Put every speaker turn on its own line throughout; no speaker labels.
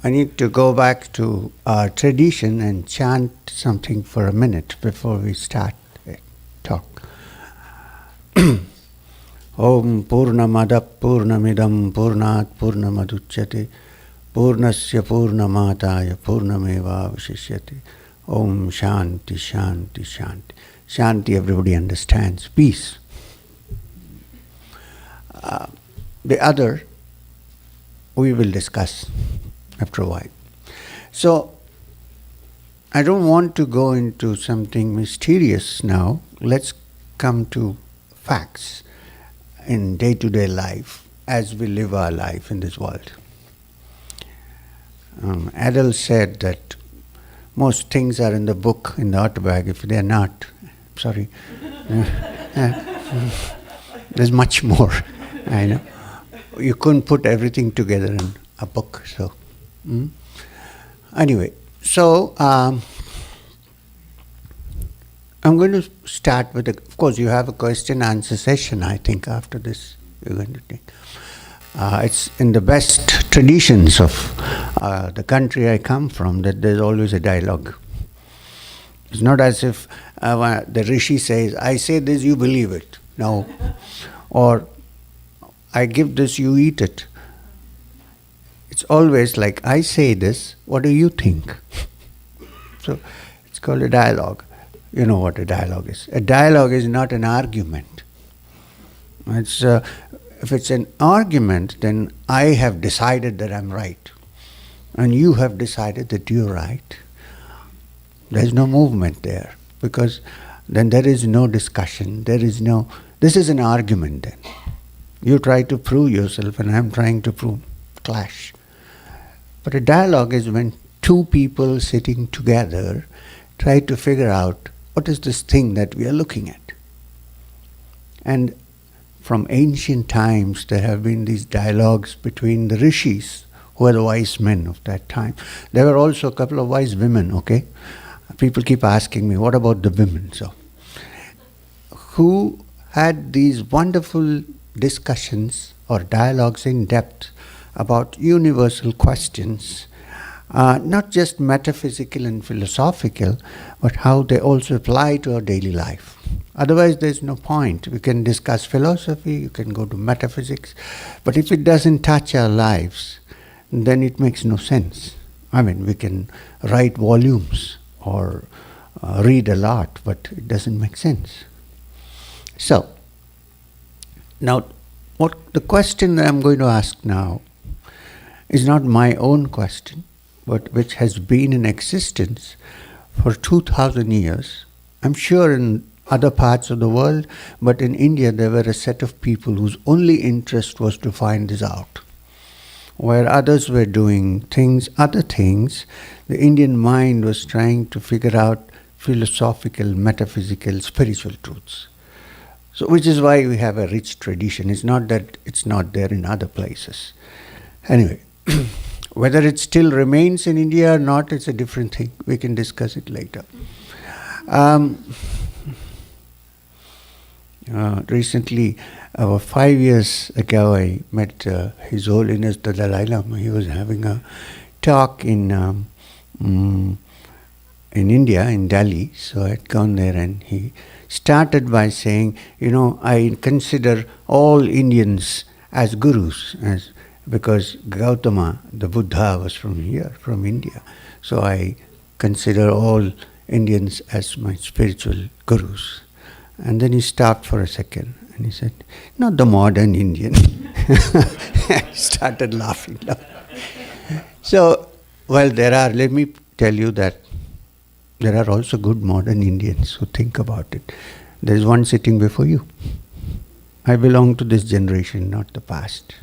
I need to go back to our tradition and chant something for a minute before we start the talk. Om Purnamada Purnamidam Purnat Purnamaduchyate Purnasya Purnamataya Purnameva Vishishyate. Om Shanti Shanti Shanti. Shanti, everybody understands. Peace. The other we will discuss after a while. So, I don't want to go into something mysterious now. Let's come to facts in day-to-day life as we live our life in this world. Adele said that most things are in the book, in the Autobiography. They are not. Sorry. There's much more. I know. You couldn't put everything together in a book. So, anyway, so I'm going to start with, of course, you have a question-answer session, I think, after this you're going to take. It's in the best traditions of the country I come from that there's always a dialogue. It's not as if the Rishi says, I say this, you believe it. No. Or I give this, you eat it. It's always like, I say this, what do you think? So it's called a dialogue. You know what a dialogue is. A dialogue is not an argument. It's if it's an argument, then I have decided that I'm right. And you have decided that you're right. There's no movement there. Because then there is no discussion. This is an argument then. You try to prove yourself and I'm trying to prove. Clash. But a dialogue is when two people sitting together try to figure out what is this thing that we are looking at. And from ancient times there have been these dialogues between the rishis, who are the wise men of that time. There were also a couple of wise women, okay? People keep asking me, what about the women? So, who had these wonderful discussions or dialogues in depth about universal questions, not just metaphysical and philosophical, but how they also apply to our daily life. Otherwise, there's no point. We can discuss philosophy, you can go to metaphysics, but if it doesn't touch our lives, then it makes no sense. I mean, we can write volumes or read a lot, but it doesn't make sense. So, now, what the question that I'm going to ask now is not my own question, but which has been in existence for 2,000 years. I'm sure in other parts of the world, but in India there were a set of people whose only interest was to find this out. Where others were doing other things, the Indian mind was trying to figure out philosophical, metaphysical, spiritual truths. So, which is why we have a rich tradition. It's not that it's not there in other places. Anyway, whether it still remains in India or not, it's a different thing. We can discuss it later. Recently, 5 years ago, I met His Holiness the Dalai Lama. He was having a talk in India, in Delhi. So I had gone there and he started by saying, I consider all Indians as gurus, because Gautama, the Buddha, was from here, from India. So I consider all Indians as my spiritual gurus. And then he stopped for a second and he said, not the modern Indian. I started laughing. So, let me tell you that there are also good modern Indians who think about it. There is one sitting before you. I belong to this generation, not the past.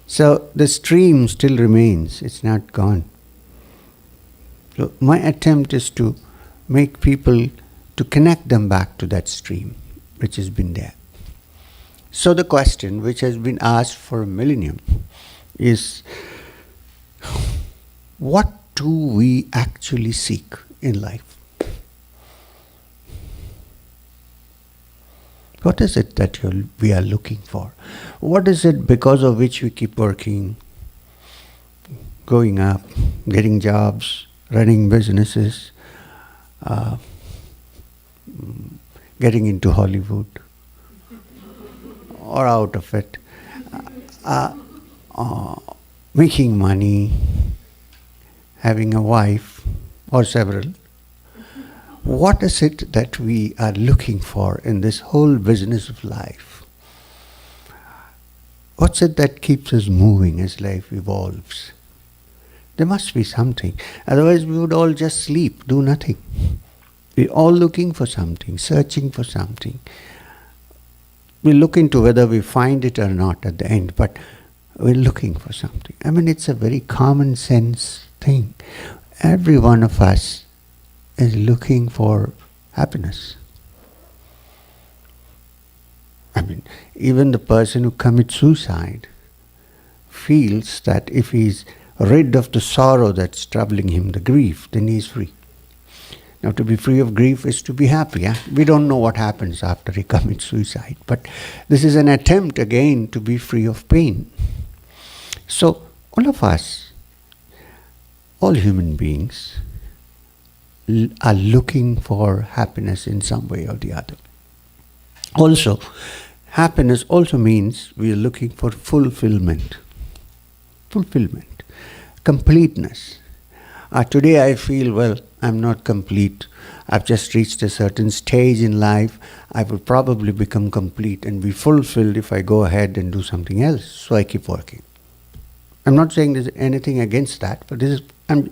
So the stream still remains, it's not gone. So my attempt is to make people, to connect them back to that stream which has been there. So the question which has been asked for a millennium is, what do we actually seek in life? What is it that we are looking for? What is it because of which we keep working? going up, getting jobs, running businesses, uh, getting into Hollywood or out of it, uh, uh, making money, having a wife or several. What is it that we are looking for in this whole business of life? What's it that keeps us moving as life evolves? There must be something. Otherwise we would all just sleep, do nothing. We're all looking for something, searching for something. We look into whether we find it or not at the end, but we're looking for something. I mean, it's a very common sense thing. Every one of us is looking for happiness. I mean, even the person who commits suicide feels that if he's rid of the sorrow that's troubling him, the grief, then he's free. Now, to be free of grief is to be happy. Yeah? We don't know what happens after he commits suicide, but this is an attempt again to be free of pain. So, all of us, all human beings, are looking for happiness in some way or the other. Also, happiness also means we are looking for fulfillment. Fulfillment. Completeness. Today I feel, well, I'm not complete. I've just reached a certain stage in life. I will probably become complete and be fulfilled if I go ahead and do something else. So I keep working. I'm not saying there's anything against that, but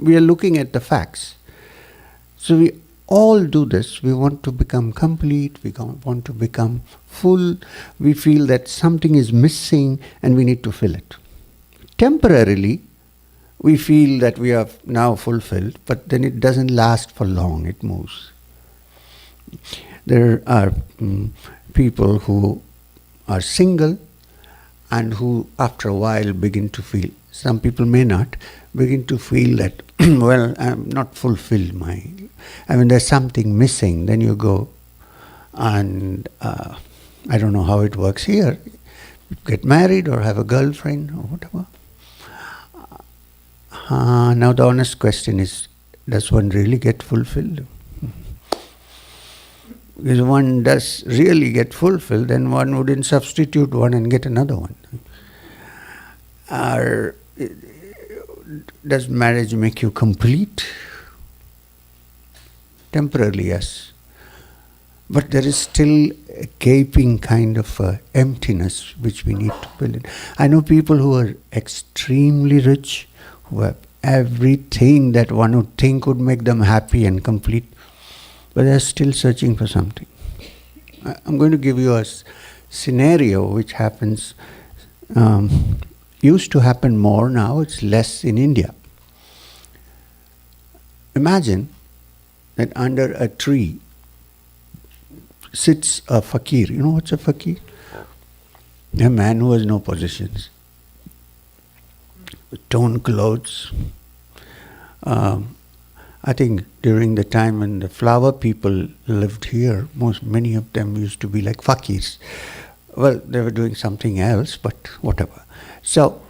we are looking at the facts. So we all do this. We want to become complete. We want to become full. We feel that something is missing and we need to fill it. Temporarily, we feel that we are now fulfilled, but then it doesn't last for long. It moves. There are people who are single and who after a while begin to feel, some people may not, begin to feel that, well, I'm not fulfilled. There's something missing. Then you go and I don't know how it works here. Get married or have a girlfriend or whatever. Now the honest question is, does one really get fulfilled? If one does really get fulfilled, then one wouldn't substitute one and get another one. Or does marriage make you complete? Temporarily, yes. But there is still a gaping kind of emptiness which we need to fill in. I know people who are extremely rich, who have everything that one would think would make them happy and complete, but they're still searching for something. I'm going to give you a scenario which happens, used to happen more, now it's less in India. Imagine that under a tree sits a fakir. You know what's a fakir? A man who has no possessions. Torn clothes. I think during the time when the flower people lived here, many of them used to be like fakirs. Well, they were doing something else, but whatever. So,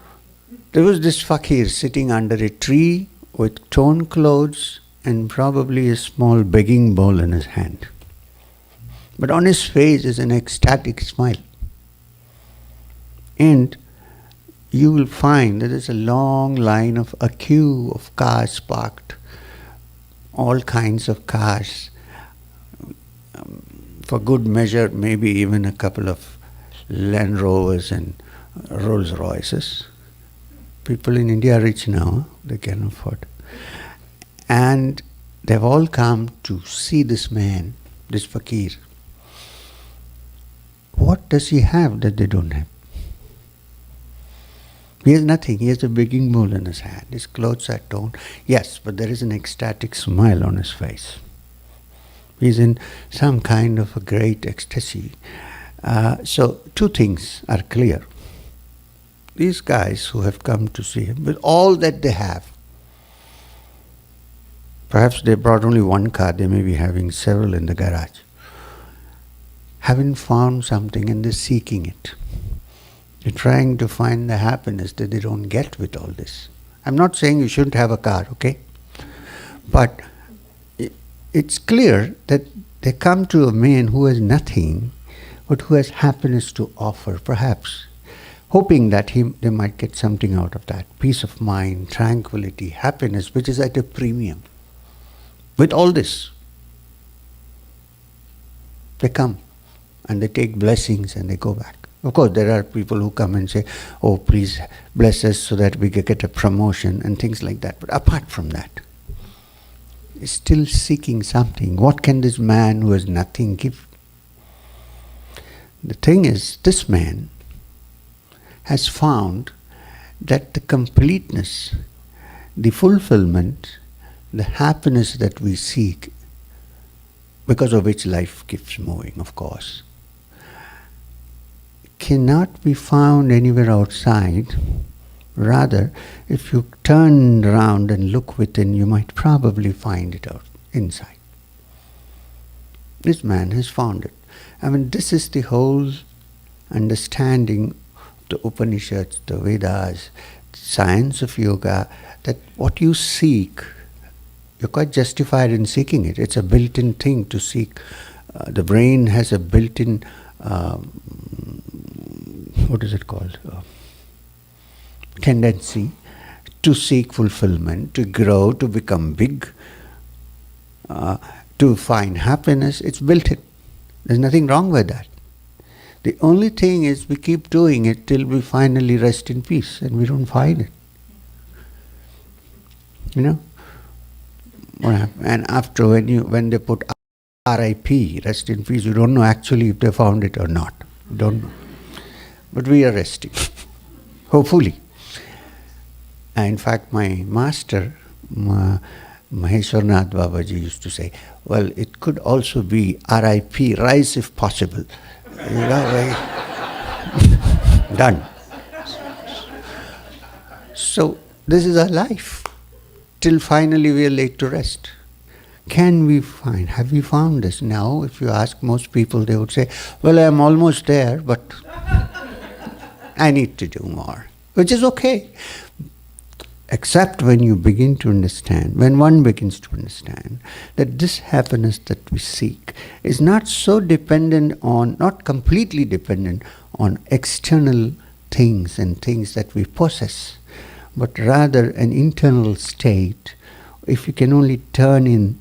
there was this fakir sitting under a tree with torn clothes and probably a small begging bowl in his hand. But on his face is an ecstatic smile. And you will find that there's a long line of a queue of cars parked, all kinds of cars, for good measure, maybe even a couple of Land Rovers and Rolls Royces. People in India are rich now, they can afford. And they've all come to see this man, this fakir. What does he have that they don't have? He has nothing. He has a begging bowl in his hand. His clothes are torn. Yes, but there is an ecstatic smile on his face. He's in some kind of a great ecstasy. So two things are clear. These guys who have come to see him, with all that they have, perhaps they brought only one car, they may be having several in the garage, haven't found something and they're seeking it. They're trying to find the happiness that they don't get with all this. I'm not saying you shouldn't have a car, okay? But it's clear that they come to a man who has nothing, but who has happiness to offer, perhaps, hoping that they might get something out of that. Peace of mind, tranquility, happiness, which is at a premium. With all this, they come and they take blessings and they go back. Of course, there are people who come and say, oh, please bless us so that we can get a promotion and things like that. But apart from that, he's still seeking something. What can this man who has nothing give? The thing is, this man has found that the completeness, the fulfillment, the happiness that we seek, because of which life keeps moving, of course, cannot be found anywhere outside. Rather, if you turn around and look within, you might probably find it out inside. This man has found it. I mean, this is the whole understanding of the Upanishads, the Vedas, the science of yoga, that what you seek, you're quite justified in seeking it. It's a built-in thing to seek. The brain has a built-in, what is it called? Tendency to seek fulfillment, to grow, to become big, to find happiness. It's built in. There's nothing wrong with that. The only thing is we keep doing it till we finally rest in peace and we don't find it. You know? What happened? And after when they put RIP, rest in peace, you don't know actually if they found it or not. You don't know. But we are resting. Hopefully. In fact, my master, Maheshwarnath Babaji used to say, well, it could also be RIP, rise if possible. Done. So, this is our life. Till finally we are laid to rest. Can we find, have we found this? Now, if you ask most people, they would say, well, I'm almost there, but I need to do more. Which is okay. Except when you begin to understand, when one begins to understand that this happiness that we seek is not so dependent on, not completely dependent on external things and things that we possess, but rather an internal state, if you can only turn in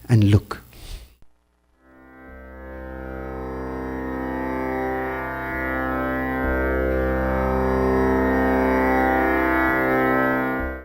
and look.